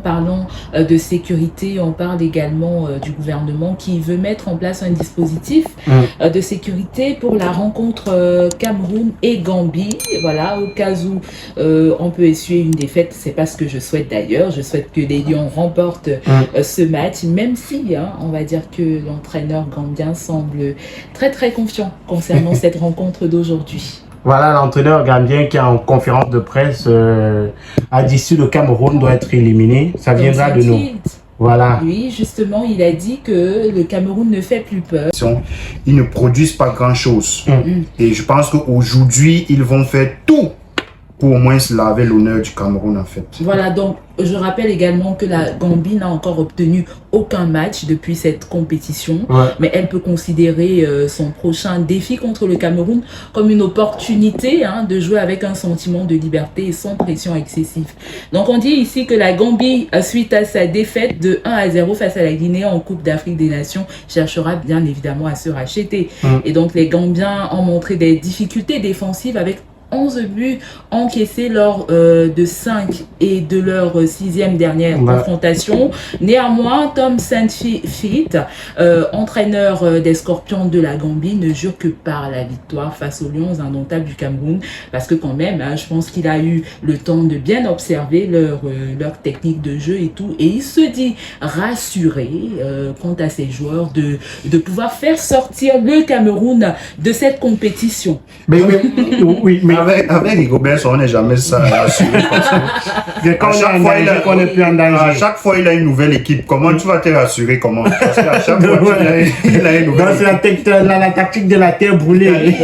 parlant de sécurité, on parle également du gouvernement qui veut mettre en place un dispositif de sécurité pour la rencontre Cameroun et Gambie. Voilà, au cas où on peut essuyer une défaite, c'est pas ce que je souhaite d'ailleurs. Je souhaite que les Lions remportent ce match, même si on va dire que l'entraîneur gambien semble très très confiant concernant cette rencontre d'aujourd'hui. Voilà l'entraîneur gambien qui en conférence de presse a dit si le Cameroun doit être éliminé, ça viendra de nous. Voilà. Oui, justement, il a dit que le Cameroun ne fait plus peur. Ils ne produisent pas grand-chose. Et je pense qu'aujourd'hui, ils vont faire tout pour au moins se laver l'honneur du Cameroun, en fait. Voilà, donc je rappelle également que la Gambie n'a encore obtenu aucun match depuis cette compétition, mais elle peut considérer son prochain défi contre le Cameroun comme une opportunité de jouer avec un sentiment de liberté et sans pression excessive. Donc on dit ici que la Gambie, suite à sa défaite de 1-0 face à la Guinée en Coupe d'Afrique des Nations, cherchera bien évidemment à se racheter. Et donc les Gambiens ont montré des difficultés défensives avec 11 buts encaissés lors de 5 et de leur 6e dernière confrontation. Néanmoins, Tom Saintfiet, entraîneur des Scorpions de la Gambie, ne jure que par la victoire face aux Lions indomptables du Cameroun, parce que quand même, je pense qu'il a eu le temps de bien observer leur technique de jeu et tout, et il se dit rassuré quant à ses joueurs de pouvoir faire sortir le Cameroun de cette compétition. Mais oui, mais avec Rigobert, on n'est jamais ça rassuré. À chaque fois, il a une nouvelle équipe. Comment tu vas te rassurer? Comment? Parce qu'à chaque fois, il a une nouvelle équipe. C'est la tactique de la terre brûlée.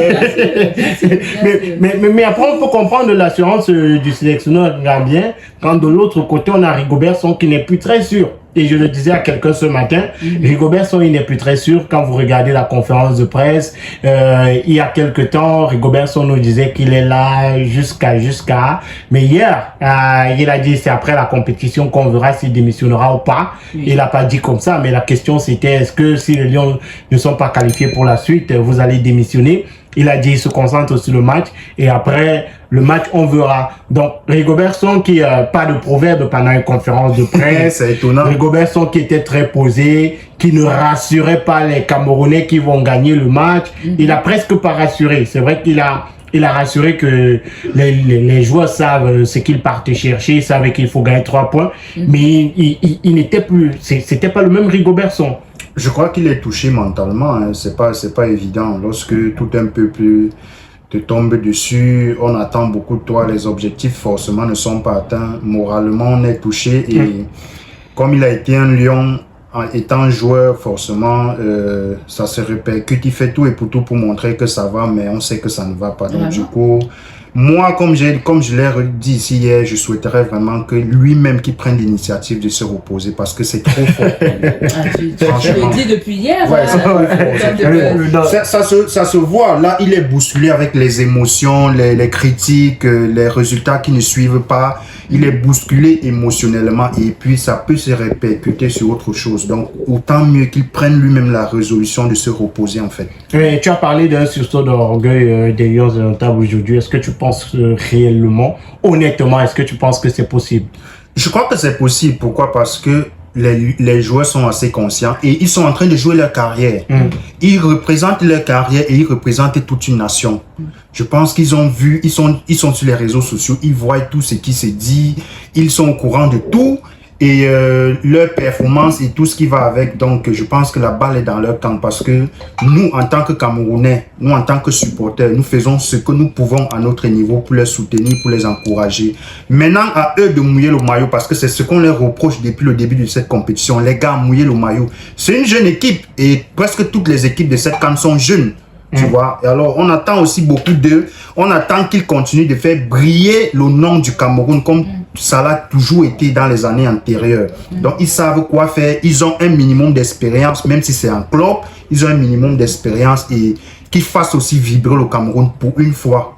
mais après, on peut comprendre l'assurance du sélectionneur gambien quand de l'autre côté, on a Rigobert qui n'est plus très sûr. Et je le disais à quelqu'un ce matin, Rigobert il n'est plus très sûr. Quand vous regardez la conférence de presse, il y a quelque temps, Rigobert nous disait qu'il est là jusqu'à. Mais hier, il a dit c'est après la compétition qu'on verra s'il démissionnera ou pas. Il n'a pas dit comme ça, mais la question c'était est-ce que si les Lions ne sont pas qualifiés pour la suite, vous allez démissionner? Il a dit il se concentre sur le match et après le match on verra. Donc Rigobert qui pas de proverbe pendant une conférence de presse. C'est étonnant. Rigobert qui était très posé, qui ne rassurait pas les Camerounais qui vont gagner le match. Il a presque pas rassuré. C'est vrai qu'il a rassuré que les joueurs savent ce qu'ils partent chercher, ils savent qu'il faut gagner 3 points, mais il n'était plus, c'était pas le même Rigobert. Je crois qu'il est touché mentalement, c'est pas évident. Lorsque tout un peu plus te tombe dessus, on attend beaucoup de toi, les objectifs forcément ne sont pas atteints. Moralement, on est touché et comme il a été un lion, en étant joueur, forcément, ça se répercute. Il fait tout et pour tout pour montrer que ça va, mais on sait que ça ne va pas. Donc, du coup, moi, comme je l'ai dit ici hier, je souhaiterais vraiment que lui-même qui prenne l'initiative de se reposer parce que c'est trop fort. Tu le dis depuis hier. Ouais, ça se voit. Là, il est bousculé avec les émotions, les critiques, les résultats qui ne suivent pas. Il est bousculé émotionnellement et puis ça peut se répercuter sur autre chose. Donc, autant mieux qu'il prenne lui-même la résolution de se reposer en fait. Et tu as parlé d'un sursaut d'orgueil des Lions indomptables aujourd'hui. Est-ce que tu penses réellement, honnêtement, est-ce que tu penses que c'est possible? Je crois que c'est possible. Pourquoi? Parce que les joueurs sont assez conscients et ils sont en train de jouer leur carrière. Ils représentent leur carrière et ils représentent toute une nation. Je pense qu'ils ont vu, ils sont sur les réseaux sociaux, ils voient tout ce qui se dit, ils sont au courant de tout et leur performance et tout ce qui va avec. Donc, je pense que la balle est dans leur camp parce que nous, en tant que Camerounais, nous, en tant que supporters, nous faisons ce que nous pouvons à notre niveau pour les soutenir, pour les encourager. Maintenant, à eux de mouiller le maillot parce que c'est ce qu'on leur reproche depuis le début de cette compétition. Les gars, mouiller le maillot. C'est une jeune équipe et presque toutes les équipes de cette CAN sont jeunes. Tu vois, et alors on attend aussi beaucoup d'eux. On attend qu'ils continuent de faire briller le nom du Cameroun comme ça l'a toujours été dans les années antérieures. Donc ils savent quoi faire. Ils ont un minimum d'expérience, même si c'est un club, ils ont un minimum d'expérience et qu'ils fassent aussi vibrer le Cameroun pour une fois.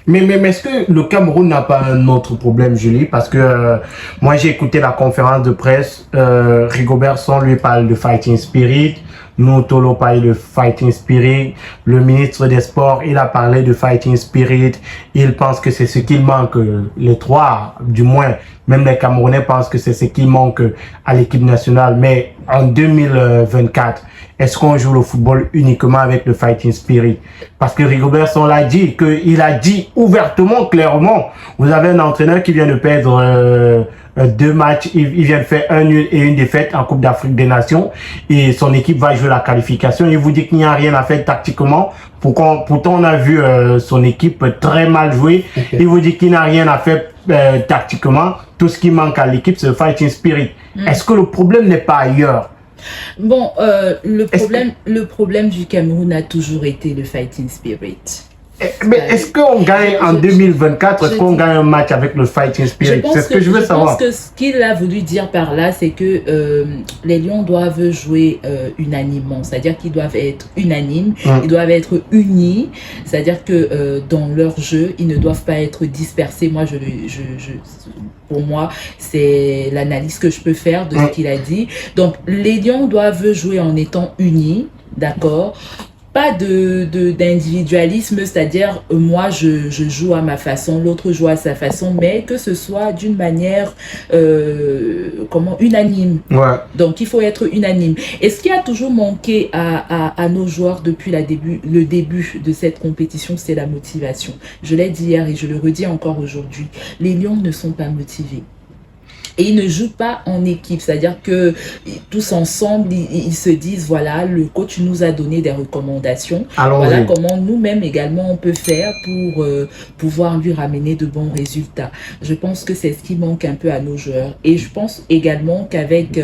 Mais est-ce que le Cameroun n'a pas un autre problème, Julie? Parce que moi j'ai écouté la conférence de presse, Rigobert lui parle de fighting spirit. Nous, Tolo parlait de fighting spirit. Le ministre des Sports, il a parlé de fighting spirit. Il pense que c'est ce qu'il manque, les trois, du moins. Même les Camerounais pensent que c'est ce qui manque à l'équipe nationale. Mais en 2024, est-ce qu'on joue le football uniquement avec le fighting spirit? Parce que Rigobertson l'a dit, qu'il a dit ouvertement, clairement. Vous avez un entraîneur qui vient de perdre 2 matchs, il vient de faire un nul et une défaite en Coupe d'Afrique des Nations et son équipe va jouer la qualification. Il vous dit qu'il n'y a rien à faire tactiquement. Pourtant, on a vu son équipe très mal jouer. Okay. Il vous dit qu'il n'a rien à faire tactiquement. Tout ce qui manque à l'équipe, c'est le fighting spirit. Est-ce que le problème n'est pas ailleurs? Bon, le problème du Cameroun a toujours été le fighting spirit. Mais est-ce qu'on gagne en 2024? Est-ce qu'on gagne un match avec le fighting spirit? C'est ce que je veux savoir. Je pense que ce qu'il a voulu dire par là, c'est que les Lions doivent jouer unanimement. C'est-à-dire qu'ils doivent être unanimes, ils doivent être unis. C'est-à-dire que dans leur jeu, ils ne doivent pas être dispersés. Moi, pour moi, c'est l'analyse que je peux faire de ce qu'il a dit. Donc, les Lions doivent jouer en étant unis, d'accord? Pas d'individualisme, c'est-à-dire moi je joue à ma façon, l'autre joue à sa façon, mais que ce soit d'une manière unanime. Ouais. Donc il faut être unanime. Et ce qui a toujours manqué à nos joueurs depuis le début de cette compétition, c'est la motivation. Je l'ai dit hier et je le redis encore aujourd'hui. Les Lions ne sont pas motivés. Et ils ne jouent pas en équipe, c'est-à-dire que tous ensemble, ils se disent, voilà, le coach nous a donné des recommandations. Voilà comment nous-mêmes également on peut faire pour pouvoir lui ramener de bons résultats. Je pense que c'est ce qui manque un peu à nos joueurs. Et je pense également qu'avec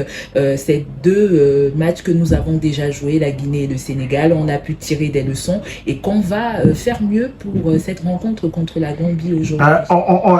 ces 2 matchs que nous avons déjà joués, la Guinée et le Sénégal, on a pu tirer des leçons et qu'on va faire mieux pour cette rencontre contre la Gambie aujourd'hui.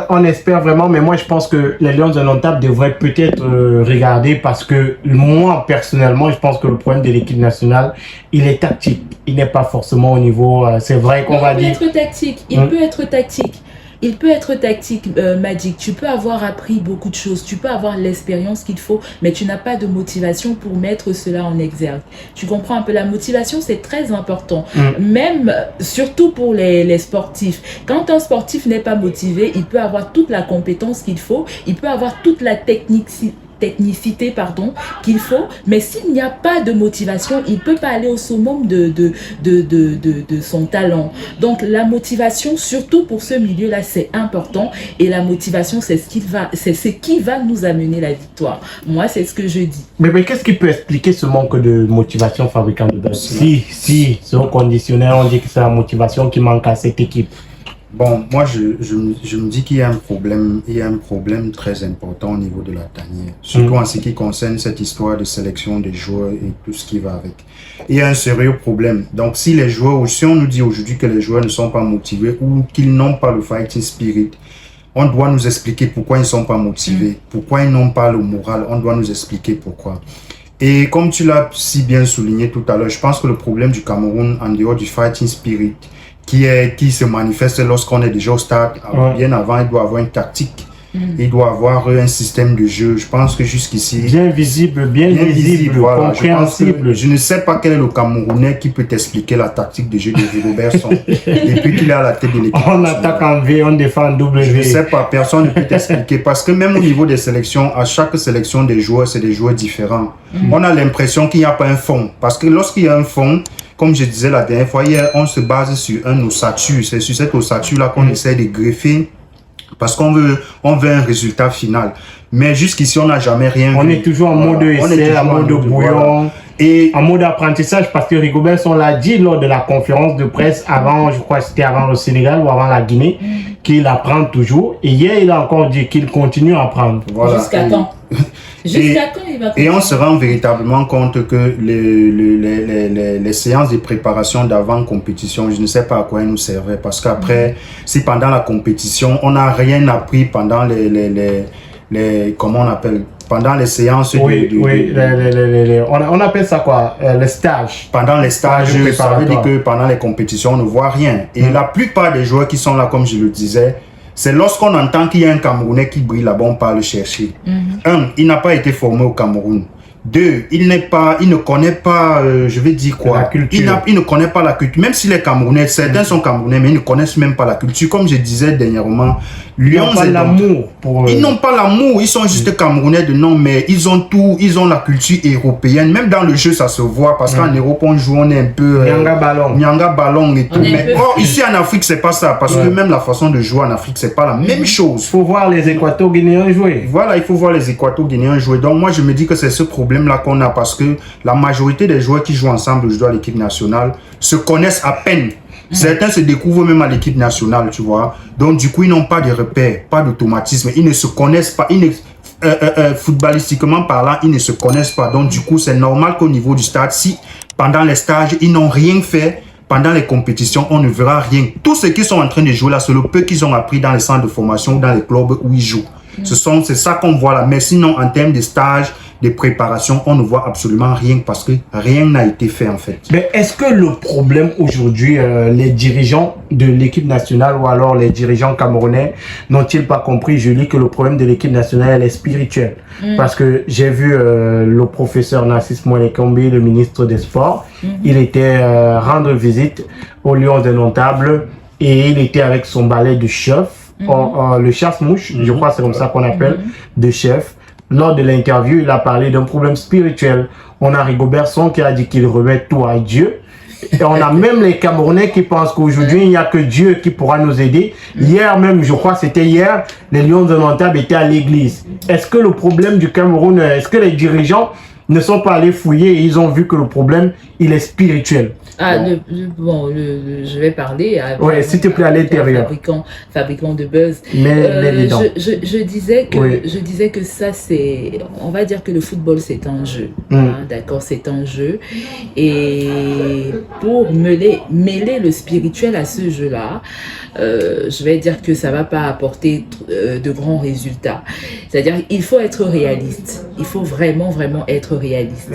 On espère vraiment, mais moi je pense que les Lions indomptables devrait peut-être regarder parce que moi personnellement je pense que le problème de l'équipe nationale il est tactique, il n'est pas forcément au niveau c'est vrai qu'on va dire il peut être tactique. Il peut être tactique, Magic. Tu peux avoir appris beaucoup de choses, tu peux avoir l'expérience qu'il faut, mais tu n'as pas de motivation pour mettre cela en exergue. Tu comprends un peu, la motivation, c'est très important. Même, surtout pour les sportifs. Quand un sportif n'est pas motivé, il peut avoir toute la compétence qu'il faut, il peut avoir toute la technicité qu'il faut, mais s'il n'y a pas de motivation, il ne peut pas aller au summum de son talent. Donc la motivation, surtout pour ce milieu-là, c'est important, et la motivation, c'est ce qui va nous amener la victoire. Moi, c'est ce que je dis. Mais qu'est-ce qui peut expliquer ce manque de motivation, fabricant de base? Si, c'est au conditionnel, on dit que c'est la motivation qui manque à cette équipe. Bon, moi, je me dis qu'il y a un problème très important au niveau de la tanière, surtout en ce qui concerne cette histoire de sélection des joueurs et tout ce qui va avec. Il y a un sérieux problème. Donc, si on nous dit aujourd'hui que les joueurs ne sont pas motivés ou qu'ils n'ont pas le fighting spirit, on doit nous expliquer pourquoi ils ne sont pas motivés, pourquoi ils n'ont pas le moral, on doit nous expliquer pourquoi. Et comme tu l'as si bien souligné tout à l'heure, je pense que le problème du Cameroun, en dehors du fighting spirit, qui se manifeste lorsqu'on est déjà au stade, bien avant, il doit avoir une tactique, il doit avoir un système de jeu. Je pense que jusqu'ici... Bien visible, voilà, compréhensible. Je ne sais pas quel est le Camerounais qui peut t'expliquer la tactique de jeu de Rigobertson depuis qu'il est à la tête de l'équipe. On attaque en V, on défend en W. Je ne sais pas, personne ne peut t'expliquer parce que même au niveau des sélections, à chaque sélection des joueurs, c'est des joueurs différents. On a l'impression qu'il n'y a pas un fond, parce que lorsqu'il y a un fond, comme je disais la dernière fois, on se base sur un ossature. C'est sur cette ossature-là qu'on essaie de greffer parce qu'on veut un résultat final. Mais jusqu'ici, on n'a jamais rien vu. On est toujours en mode essai, en mode bouillon, et en mode apprentissage, parce que Rigobertson l'a dit lors de la conférence de presse avant, je crois que c'était avant le Sénégal ou avant la Guinée, qu'il apprend toujours. Et hier, il a encore dit qu'il continue à apprendre. Voilà. Jusqu'à quand? Jusqu'à quand il va continuer? Et on se rend véritablement compte que les séances de préparation d'avant-compétition, je ne sais pas à quoi elles nous servaient. Parce qu'après, si pendant la compétition, on n'a rien appris pendant comment on appelle, pendant les séances on appelle ça quoi, les stages. Pendant les stages, ça veut dire que pendant les compétitions, on ne voit rien. Et la plupart des joueurs qui sont là, comme je le disais, c'est lorsqu'on entend qu'il y a un Camerounais qui brille là-bas, on part le chercher. Il n'a pas été formé au Cameroun. 2, il ne connaît pas, je vais dire quoi, la culture. Il ne connaît pas la culture, même s'il est Camerounais, certains sont Camerounais, mais ils ne connaissent même pas la culture. Comme je disais dernièrement, ils n'ont pas l'amour pour... Ils n'ont pas l'amour, ils sont juste Camerounais de nom, mais ils ont tout, ils ont la culture européenne. Même dans le jeu, ça se voit, parce qu'en Europe, on joue, on est un peu... Nyanga ballon et tout. Mais ici en Afrique, c'est pas ça, parce que même la façon de jouer en Afrique, c'est pas la même chose. Il faut voir les Équato-Guinéens jouer. Voilà, il faut voir les Équato-Guinéens jouer. Donc moi, je me dis que c'est ce problème-là qu'on a, parce que la majorité des joueurs qui jouent ensemble aujourd'hui à l'équipe nationale se connaissent à peine. Certains se découvrent même à l'équipe nationale, tu vois. Donc du coup, ils n'ont pas de repères, pas d'automatisme. Ils ne se connaissent pas. Footballistiquement parlant, ils ne se connaissent pas. Donc du coup, c'est normal qu'au niveau du stade, si pendant les stages, ils n'ont rien fait, pendant les compétitions, on ne verra rien. Tout ce qu'ils sont en train de jouer là, c'est le peu qu'ils ont appris dans les centres de formation ou dans les clubs où ils jouent. C'est ça qu'on voit là. Mais sinon, en termes de stage, de préparation, on ne voit absolument rien, parce que rien n'a été fait en fait. Mais est-ce que le problème aujourd'hui, les dirigeants de l'équipe nationale ou alors les dirigeants camerounais n'ont-ils pas compris, je lis que le problème de l'équipe nationale elle est spirituel? Parce que j'ai vu le professeur Narcisse Mouelekombe, le ministre des Sports, il était rendre visite aux Lions Indomptables et il était avec son balai de chef, le chasse-mouche, je crois que c'est comme ça qu'on appelle, de chef. Lors de l'interview, il a parlé d'un problème spirituel. On a Rigobert Song qui a dit qu'il remet tout à Dieu. Et on a même les Camerounais qui pensent qu'aujourd'hui, il n'y a que Dieu qui pourra nous aider. Hier même, je crois c'était hier, les Lions Indomptables étaient à l'église. Est-ce que le problème du Cameroun, est-ce que les dirigeants ne sont pas allés fouiller et ils ont vu que le problème, il est spirituel? Je vais parler ouais, s'il te plaît, à l'intérieur. Fabricant de buzz. Mais je disais que ça, c'est... On va dire que le football, c'est un jeu. D'accord, c'est un jeu. Et pour mêler le spirituel à ce jeu-là, je vais dire que ça ne va pas apporter de grands résultats. C'est-à-dire qu'il faut être réaliste. Il faut vraiment, vraiment être réaliste.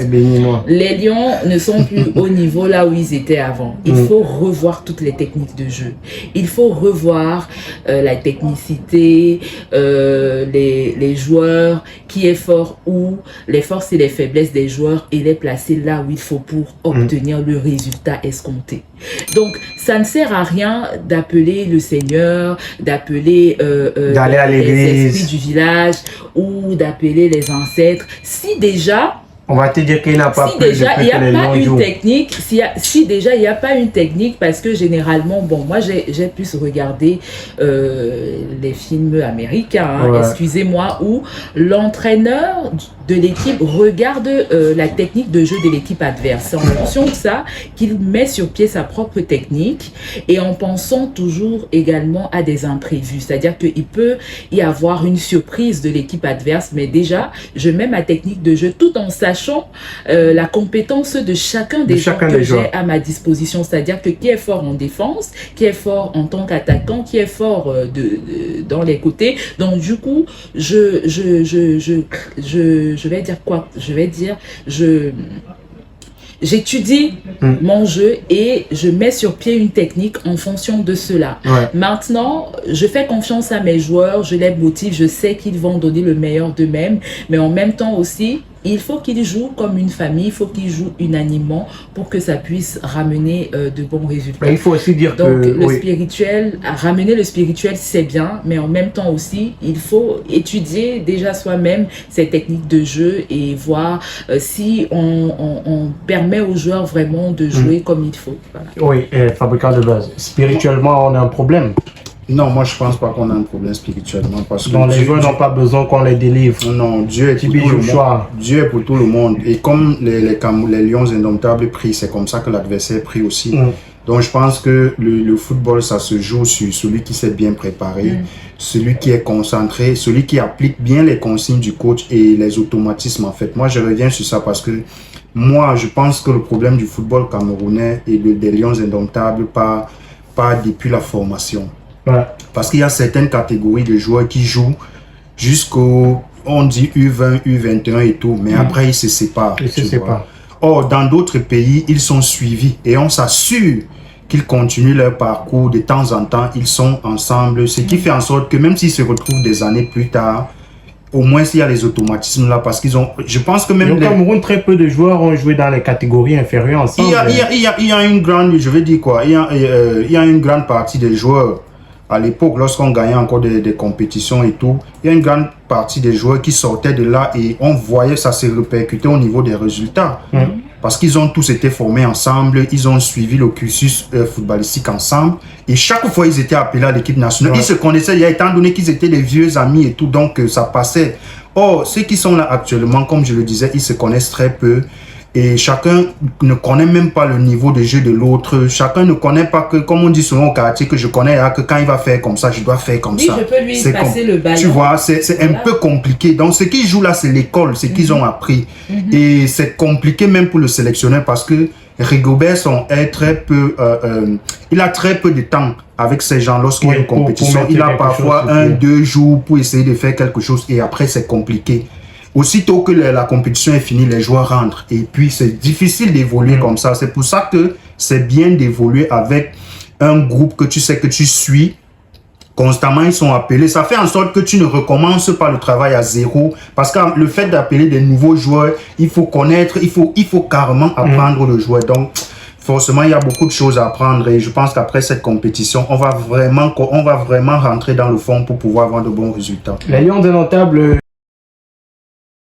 Les Lions ne sont plus au niveau là où ils étaient avant. Il faut revoir toutes les techniques de jeu. Il faut revoir la technicité, les joueurs, qui est fort où, les forces et les faiblesses des joueurs, et les placer là où il faut pour obtenir le résultat escompté. Donc, ça ne sert à rien d'appeler le Seigneur, d'appeler d'aller à les esprits du village ou d'appeler les ancêtres. Si déjà... On va te dire qu'il n'a pas si déjà il n'y a pas une technique, si déjà il n'y a pas une technique, parce que généralement, bon, moi j'ai plus regardé les films américains, excusez-moi, où l'entraîneur de l'équipe regarde la technique de jeu de l'équipe adverse. C'est en fonction de ça qu'il met sur pied sa propre technique, et en pensant toujours également à des imprévus. C'est-à-dire qu'il peut y avoir une surprise de l'équipe adverse, mais déjà, je mets ma technique de jeu tout en sachant la compétence de chacun des joueurs que j'ai à ma disposition. C'est-à-dire que qui est fort en défense, qui est fort en tant qu'attaquant, qui est fort dans les côtés. Donc du coup, je vais dire quoi? Je vais dire, j'étudie mon jeu et je mets sur pied une technique en fonction de cela. Maintenant, je fais confiance à mes joueurs, je les motive, je sais qu'ils vont donner le meilleur d'eux-mêmes, mais en même temps aussi, il faut qu'ils jouent comme une famille, il faut qu'ils jouent unanimement pour que ça puisse ramener de bons résultats. Mais il faut aussi dire donc, le spirituel, ramener le spirituel, c'est bien, mais en même temps aussi, il faut étudier déjà soi-même ces techniques de jeu et voir si on permet aux joueurs vraiment de jouer comme il faut. Voilà. Oui, fabricant de base. Spirituellement, on a un problème. Non, moi je pense pas qu'on a un problème spirituellement, parce que les joueurs n'ont pas besoin qu'on les délivre. Non, Dieu est pour tout le monde. Dieu est pour tout le monde. Et comme les Lions Indomptables prient, c'est comme ça que l'adversaire prie aussi. Donc je pense que le football, ça se joue sur celui qui s'est bien préparé, celui qui est concentré, celui qui applique bien les consignes du coach et les automatismes en fait. Moi je reviens sur ça parce que moi je pense que le problème du football camerounais et des Lions Indomptables part depuis la formation. Parce qu'il y a certaines catégories de joueurs qui jouent jusqu'au, on dit U20, U21 et tout, mais après ils se séparent. Or, dans d'autres pays, ils sont suivis et on s'assure qu'ils continuent leur parcours. De temps en temps, ils sont ensemble, ce qui fait en sorte que même s'ils se retrouvent des années plus tard, au moins s'il y a les automatismes là, parce qu'ils ont, je pense que même au Cameroun, très peu de joueurs ont joué dans les catégories inférieures ensemble. Il y a une grande, je vais dire quoi, il y a une grande partie des joueurs, à l'époque, lorsqu'on gagnait encore des compétitions et tout, il y a une grande partie des joueurs qui sortaient de là et on voyait ça se répercuter au niveau des résultats. Parce qu'ils ont tous été formés ensemble, ils ont suivi le cursus footballistique ensemble. Et chaque fois, ils étaient appelés à l'équipe nationale. Ils se connaissaient, étant donné qu'ils étaient des vieux amis et tout, donc ça passait. Or, ceux qui sont là actuellement, comme je le disais, ils se connaissent très peu. Et chacun ne connaît même pas le niveau de jeu de l'autre. Chacun ne connaît pas que, comme on dit souvent au quartier, que je connais là, que quand il va faire comme ça, je dois faire comme ça. Oui, je peux lui passer le ballon. Tu vois, c'est un peu compliqué. Donc, ce qu'ils jouent là, c'est l'école, ce qu'ils ont appris. Et c'est compliqué même pour le sélectionneur parce que Rigobert est très peu, il a très peu de temps avec ces gens lorsqu'il y a une compétition. Il a parfois 1-2 jours pour essayer de faire quelque chose et après c'est compliqué. Aussitôt que la compétition est finie, les joueurs rentrent. Et puis, c'est difficile d'évoluer comme ça. C'est pour ça que c'est bien d'évoluer avec un groupe que tu sais que tu suis. Constamment, ils sont appelés. Ça fait en sorte que tu ne recommences pas le travail à zéro. Parce que le fait d'appeler des nouveaux joueurs, il faut connaître, il faut carrément apprendre le joueur. Donc, forcément, il y a beaucoup de choses à apprendre. Et je pense qu'après cette compétition, on va vraiment rentrer dans le fond pour pouvoir avoir de bons résultats. Les Lions Indomptables